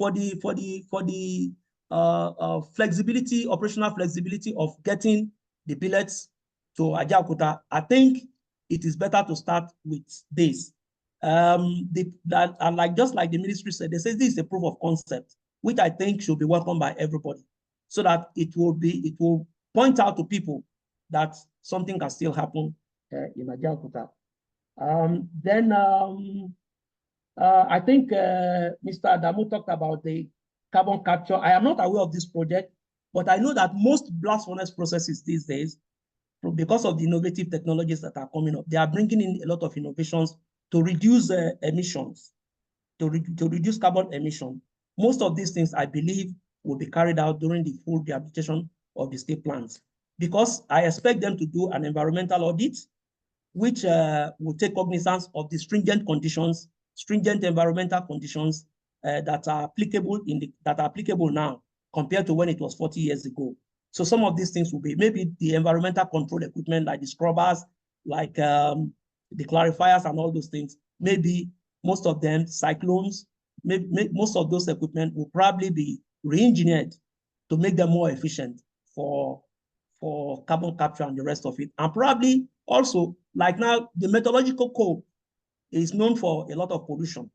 flexibility, operational flexibility of getting the billets to Ajaokuta, I think it is better to start with this. Just like the ministry said, they say this is a proof of concept, which I think should be welcomed by everybody, so that it will point out to people that something can still happen in Ajaokuta. I think Mr. Adamu talked about the carbon capture. I am not aware of this project, but I know that most blast furnace processes these days, because of the innovative technologies that are coming up, they are bringing in a lot of innovations to reduce emissions, to reduce carbon emission. Most of these things, I believe, will be carried out during the full rehabilitation of the steel plants, because I expect them to do an environmental audit, which will take cognizance of the stringent environmental conditions that are applicable now compared to when it was 40 years ago. So some of these things will be maybe the environmental control equipment, like the scrubbers, like the clarifiers and all those things. Maybe most of them, cyclones, most of those equipment will probably be re-engineered to make them more efficient for carbon capture and the rest of it. And probably also, like now, the metallurgical coal is known for a lot of pollution,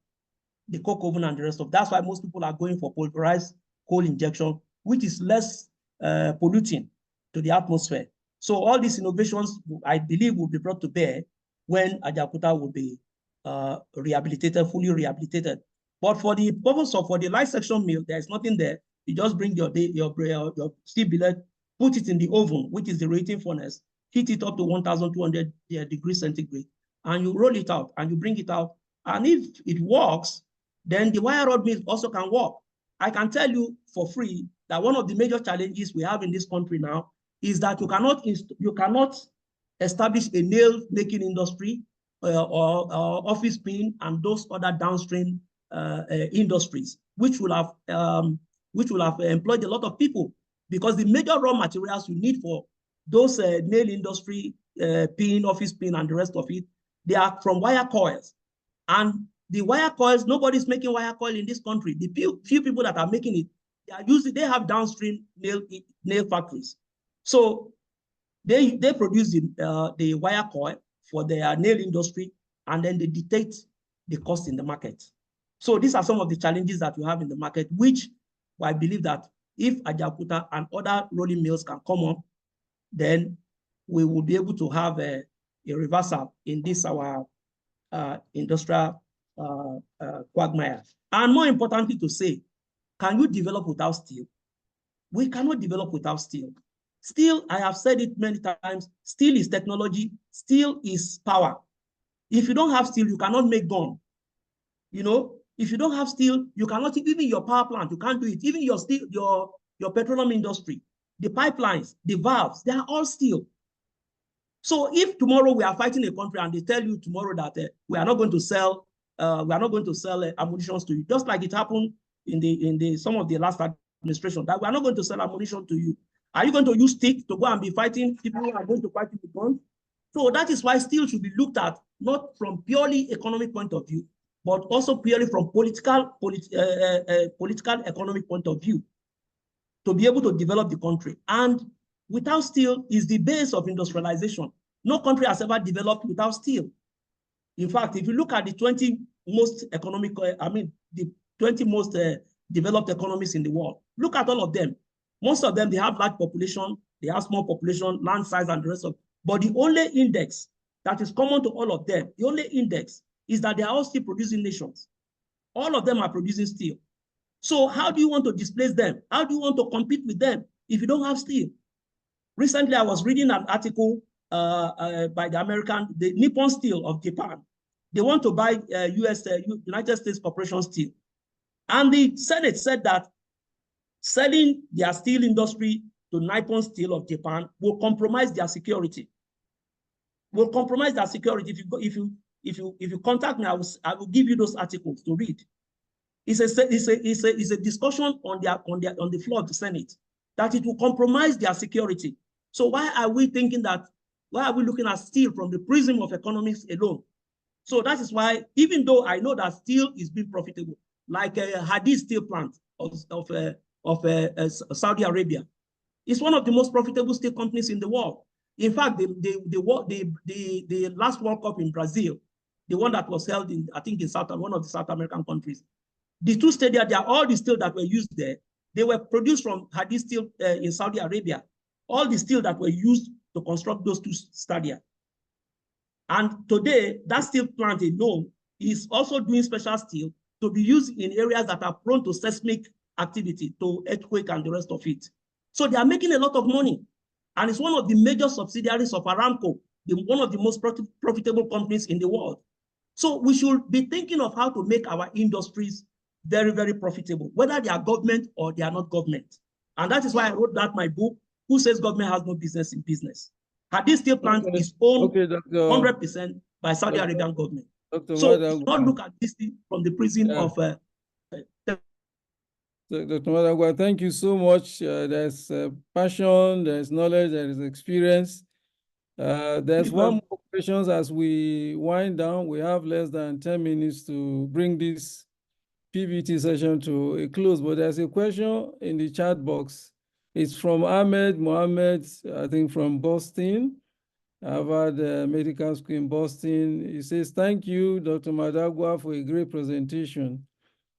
the coke oven and the rest of. That's why most people are going for pulverized coal injection, which is less polluting to the atmosphere. So all these innovations, I believe, will be brought to bear when Ajaokuta will be rehabilitated, fully rehabilitated. But for the purpose of the light section mill, there is nothing there. You just bring your steel billet, put it in the oven, which is the rating furnace, heat it up to 1,200 degrees centigrade, and you roll it out and you bring it out. And if it works, then the wire rod mill also can work. I can tell you for free that one of the major challenges we have in this country now is that you cannot establish a nail making industry or office pin and those other downstream industries, which will have employed a lot of people, because the major raw materials you need for those nail industry, pin, office pin, and the rest of it, they are from wire coils. And the wire coils, nobody's making wire coil in this country. The few people that are making it, they have downstream nail factories. So they produce the wire coil for their nail industry, and then they dictate the cost in the market. So these are some of the challenges that we have in the market, which I believe that if Ajaokuta and other rolling mills can come up, then we will be able to have a reversal in this our industrial quagmire. And more importantly to say, can you develop without steel? We cannot develop without steel. Steel, I have said it many times, steel is technology, steel is power. If you don't have steel, you cannot make gun. You know, if you don't have steel, you cannot, even your power plant, you can't do it. Even your steel, your petroleum industry, the pipelines, the valves, they are all steel. So if tomorrow we are fighting a country and they tell you tomorrow that we are not going to sell ammunition to you, just like it happened in some of the last administration, that we are not going to sell ammunition to you. Are you going to use stick to go and be fighting people who are going to fight with guns? So that is why steel should be looked at not from purely economic point of view, but also purely from political economic point of view, to be able to develop the country. And without steel is the base of industrialization. No country has ever developed without steel. In fact, if you look at the 20 most the 20 most developed economies in the world, look at all of them. Most of them, they have large population, they have small population, land size, and the rest of it. But the only index that is common to all of them, the only index is that they are all steel producing nations. All of them are producing steel. So how do you want to displace them? How do you want to compete with them if you don't have steel? Recently, I was reading an article by the Nippon Steel of Japan. They want to buy United States Corporation Steel. And the Senate said that selling their steel industry to Nippon Steel of Japan will compromise their security. Will compromise their security. If you contact me, I will give you those articles to read. It's a discussion on the floor of the Senate that it will compromise their security. So why are we thinking that? Why are we looking at steel from the prism of economics alone? So that is why, even though I know that steel is being profitable, like Hadid steel plant of Saudi Arabia, it's one of the most profitable steel companies in the world. In fact, the last World Cup in Brazil, the one that was held in, I think, in one of the South American countries, the two stadia, they are all the steel that were used there. They were produced from Hadid steel in Saudi Arabia. All the steel that were used to construct those two stadia. And today, that steel plant alone is also doing special steel to be used in areas that are prone to seismic activity, to earthquake and the rest of it. So they are making a lot of money. And it's one of the major subsidiaries of Aramco, one of the most profitable companies in the world. So we should be thinking of how to make our industries very, very profitable, whether they are government or they are not government. And that is why I wrote that my book, Who Says Government Has No Business in Business? Hadid steel plant is owned 100% by Saudi Arabian government. So do not look at this thing from the prism of Dr. Madagua, thank you so much. There's passion, there's knowledge, there is experience. There's one more question as we wind down. We have less than 10 minutes to bring this PVT session to a close, but there's a question in the chat box. It's from Ahmed Mohammed, I think from Boston, Harvard Medical School in Boston. He says, thank you, Dr. Madagua, for a great presentation.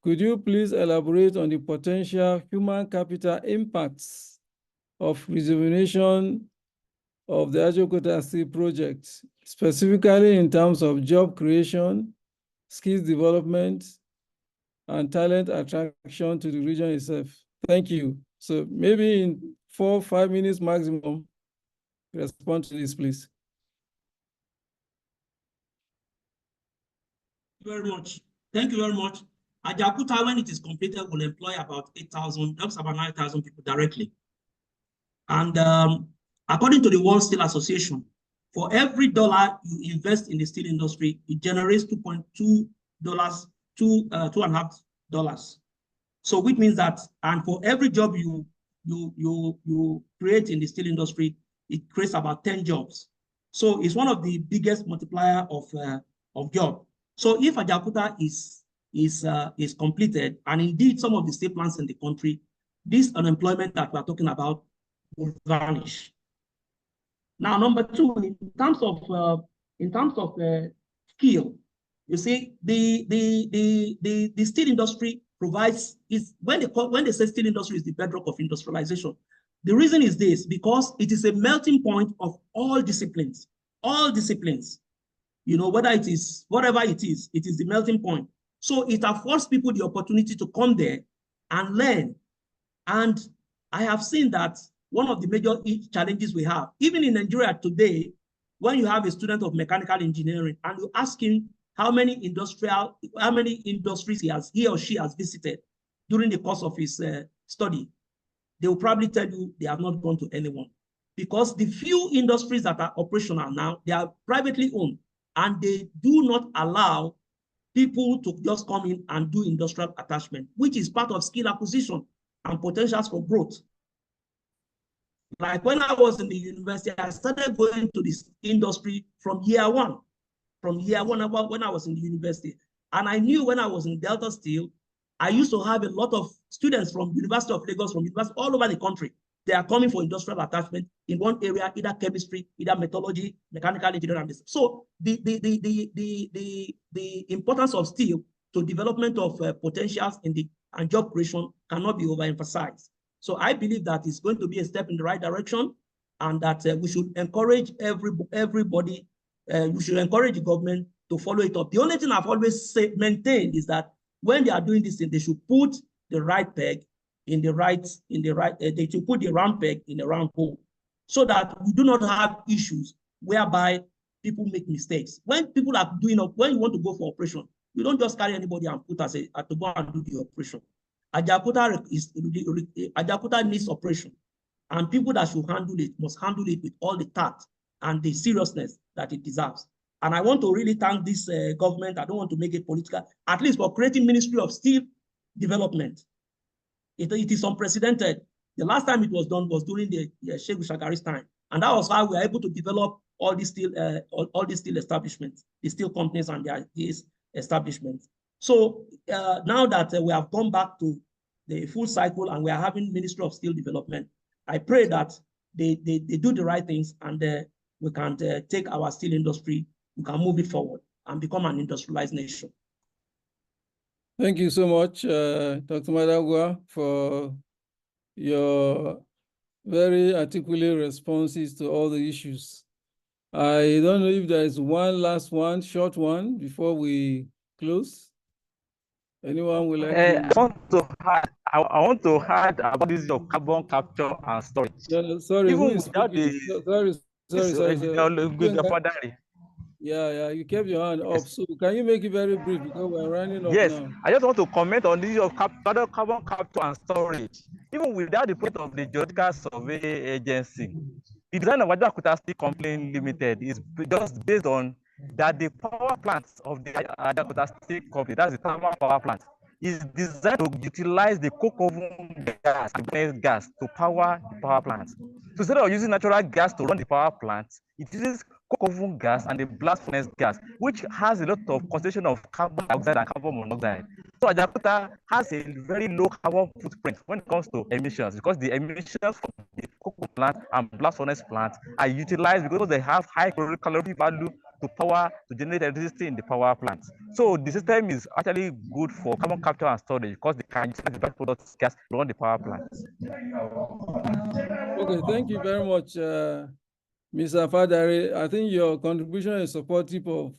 Could you please elaborate on the potential human capital impacts of rejuvenation of the Ajaokuta Steel project, specifically in terms of job creation, skills development, and talent attraction to the region itself? Thank you. So maybe in 4 or 5 minutes maximum, respond to this, please. Very much. Thank you very much. Ajaokuta, when it is completed, will employ about 8,000, that's about 9,000 people directly. And according to the World Steel Association, for every dollar you invest in the steel industry, it generates $2.2, $2.5. So which means that, and for every job you create in the steel industry, it creates about 10 jobs. So it's one of the biggest multiplier of job. So if Ajaokuta is completed, and indeed some of the steel plants in the country, this unemployment that we're talking about will vanish. Now, number two, in terms of skill, you see, the steel industry provides, when they say steel industry is the bedrock of industrialization, the reason is this, because it is a melting point of all disciplines, you know, whether it is, whatever it is the melting point. So it affords people the opportunity to come there and learn. And I have seen that one of the major challenges we have, even in Nigeria today, when you have a student of mechanical engineering and you ask him how many industries he or she has visited during the course of his study, they will probably tell you they have not gone to anyone. Because the few industries that are operational now, they are privately owned, and they do not allow people to just come in and do industrial attachment, which is part of skill acquisition and potentials for growth. Like when I was in the university, I started going to this industry from year one. When I was in the university. And I knew when I was in Delta Steel, I used to have a lot of students from University of Lagos, from universities all over the country. They are coming for industrial attachment in one area, either chemistry, either metallurgy, mechanical engineering. And this. So the importance of steel to development of potentials and job creation cannot be overemphasized. So I believe that it's going to be a step in the right direction, and that we should encourage everybody. We should encourage the government to follow it up. The only thing I've always maintained is that when they are doing this thing, they should put the right peg in the right, they should put the round peg in the round hole, so that we do not have issues whereby people make mistakes. When people are doing, when you want to go for operation, you don't just carry anybody and put as to go and do the operation. Ajaokuta needs operation, and people that should handle it must handle it with all the tact and the seriousness that it deserves. And I want to really thank this government. I don't want to make it political, at least for creating Ministry of Steel development. It is unprecedented. The last time it was done was during the Sheikh Shagari's time. And that was how we were able to develop all these steel establishments, the steel companies and these establishments. So now that we have gone back to the full cycle and we are having Ministry of Steel Development, I pray that they do the right things and we can take our steel industry, we can move it forward and become an industrialized nation. Thank you so much, Dr. Madagua, for your very articulate responses to all the issues. I don't know if there is one last one, short one, before we close. Anyone would like to? I want to add about this of carbon capture and storage. No, sorry, even who is without sorry. Yeah, you kept your hand up. So can you make it very brief because we're running up now? I just want to comment on the issue of carbon capture and storage. Even without the point of the Geological Survey Agency, the design of Ajaokuta Steel Company Limited is just based on that the power plants of the Ajaokuta Steel Company, that's the thermal power plant, is designed to utilize the coke oven gas to power the power plant. So instead of using natural gas to run the power plant, it uses coke oven gas and the blast furnace gas, which has a lot of concentration of carbon dioxide and carbon monoxide. So Ajaokuta has a very low carbon footprint when it comes to emissions, because the emissions from the coke plant and blast furnace plant are utilized because they have high calorific value to generate electricity in the power plant. So the system is actually good for carbon capture and storage because they can utilize the byproduct gas to run the power plant. Okay, thank you very much, Mr. Fadare. I think your contribution is supportive of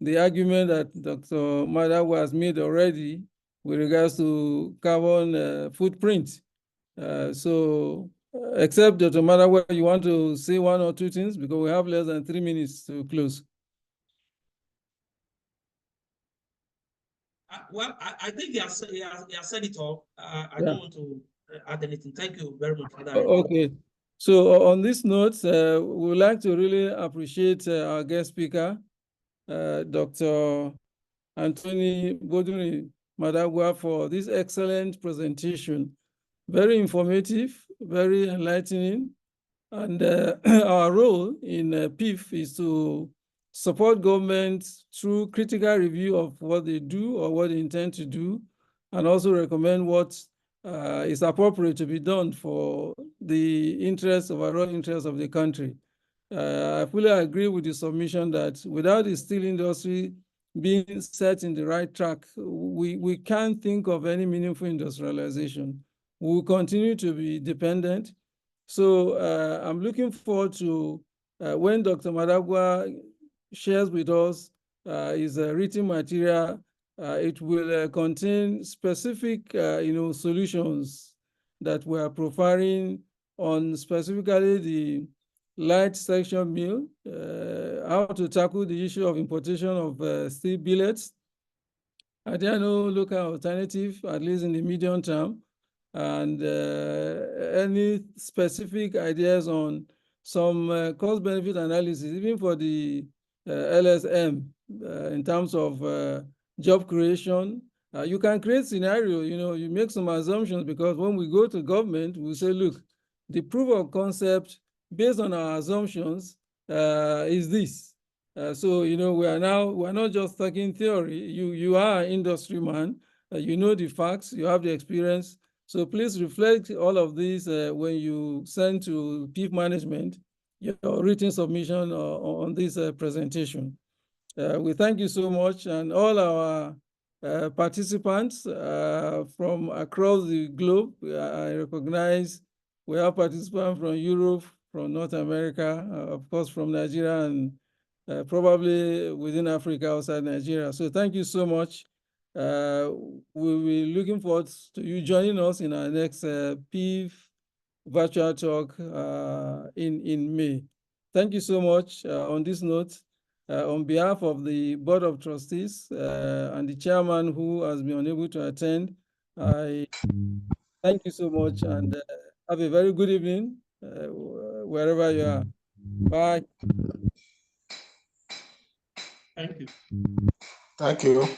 the argument that Dr. Madagua has made already with regards to carbon footprint. Except Dr. Madagua, you want to say one or two things because we have less than 3 minutes to close. Well, I think he has said it all. I don't want to add anything. Thank you very much for that. Okay. So on this note, we would like to really appreciate our guest speaker, Dr. Anthony Godwin Madagua, for this excellent presentation. Very informative, very enlightening. And our role in PEEF is to support government through critical review of what they do or what they intend to do, and also recommend what is appropriate to be done for the overall interests of the country. I fully agree with the submission that without the steel industry being set in the right track, we can't think of any meaningful industrialization. We'll continue to be dependent. So I'm looking forward to when Dr. Madagua shares with us his written material. It will contain specific solutions that we are profiling on specifically the light section mill, how to tackle the issue of importation of steel billets. I don't know local alternative, at least in the medium term, and any specific ideas on some cost-benefit analysis, even for the LSM, in terms of job creation. You can create scenario, you make some assumptions, because when we go to government, we say, look, the proof of concept based on our assumptions is this. So, we're not just talking theory. You are an industry man, you know the facts, you have the experience. So please reflect all of these when you send to PEEF management your written submission on this presentation. We thank you so much, and all our participants from across the globe. I recognize we have participants from Europe, from North America, of course from Nigeria, and probably within Africa, outside Nigeria. So thank you so much. We'll be looking forward to you joining us in our next PEEF virtual talk in May. Thank you so much. On this note, on behalf of the Board of Trustees and the chairman who has been unable to attend, I thank you so much, and have a very good evening wherever you are. Bye. Thank you. Thank you.